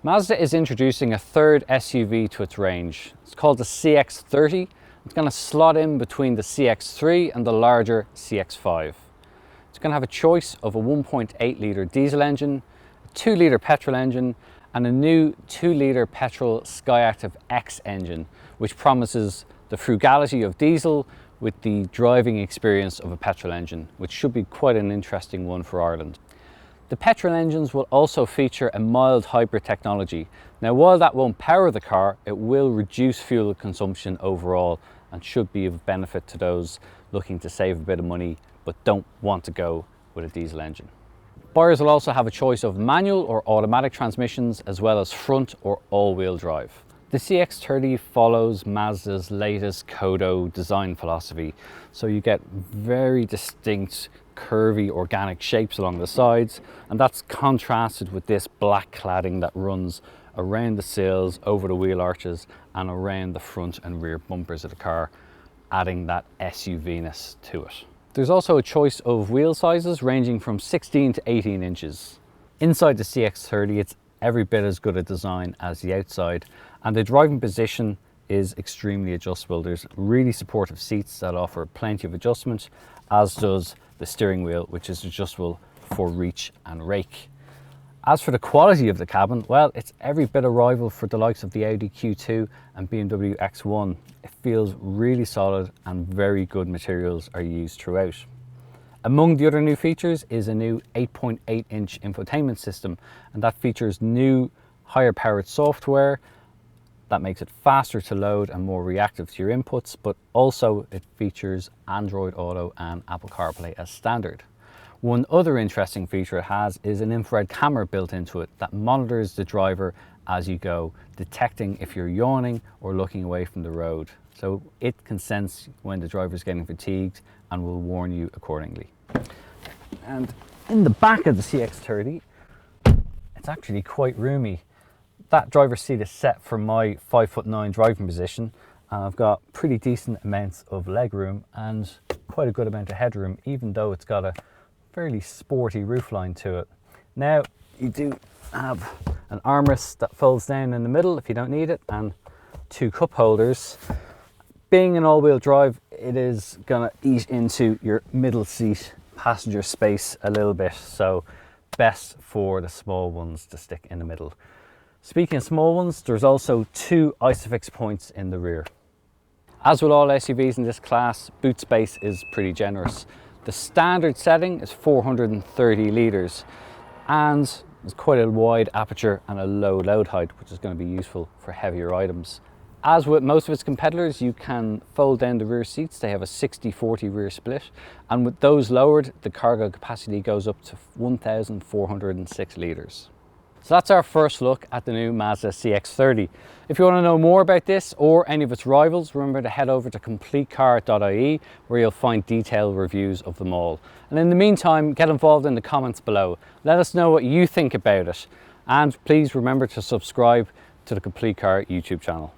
Mazda is introducing a third SUV to its range. It's called the CX-30. It's going to slot in between the CX-3 and the larger CX-5. It's going to have a choice of a 1.8 litre diesel engine, a 2 litre petrol engine, and a new 2 litre petrol Skyactiv X engine, which promises the frugality of diesel with the driving experience of a petrol engine, which should be quite an interesting one for Ireland. The petrol engines will also feature a mild hybrid technology. Now, while that won't power the car, it will reduce fuel consumption overall and should be of benefit to those looking to save a bit of money but don't want to go with a diesel engine. Buyers will also have a choice of manual or automatic transmissions, as well as front or all-wheel drive. The CX-30 follows Mazda's latest Kodo design philosophy, so you get very distinct curvy organic shapes along the sides, and that's contrasted with this black cladding that runs around the sills, over the wheel arches and around the front and rear bumpers of the car, adding that SUV-ness to it. There's also a choice of wheel sizes ranging from 16 to 18 inches. Inside the CX-30, it's every bit as good a design as the outside, and the driving position is extremely adjustable. There's really supportive seats that offer plenty of adjustment, as does the steering wheel, which is adjustable for reach and rake. As for the quality of the cabin, well, it's every bit a rival for the likes of the Audi Q2 and BMW X1. It feels really solid and very good materials are used throughout. Among the other new features is a new 8.8-inch infotainment system, and that features new higher powered software that makes it faster to load and more reactive to your inputs, but also it features Android Auto and Apple CarPlay as standard. One other interesting feature it has is an infrared camera built into it that monitors the driver as you go, detecting if you're yawning or looking away from the road. So it can sense when the driver is getting fatigued and will warn you accordingly. And in the back of the CX-30, it's actually quite roomy. That driver's seat is set for my 5'9" driving position, and I've got pretty decent amounts of leg room and quite a good amount of headroom, even though it's got a fairly sporty roofline to it. Now, you do have an armrest that folds down in the middle if you don't need it, and 2 cup holders. Being an all-wheel drive, it is gonna eat into your middle seat passenger space a little bit, so best for the small ones to stick in the middle. Speaking of small ones, there's also 2 ISOFIX points in the rear. As with all SUVs in this class, boot space is pretty generous. The standard setting is 430 litres, and there's quite a wide aperture and a low load height, which is going to be useful for heavier items. As with most of its competitors, you can fold down the rear seats. They have a 60-40 rear split, and with those lowered, the cargo capacity goes up to 1,406 litres. So that's our first look at the new Mazda CX-30. If you want to know more about this or any of its rivals, remember to head over to CompleteCar.ie, where you'll find detailed reviews of them all. And in the meantime, get involved in the comments below. Let us know what you think about it. And please remember to subscribe to the Complete Car YouTube channel.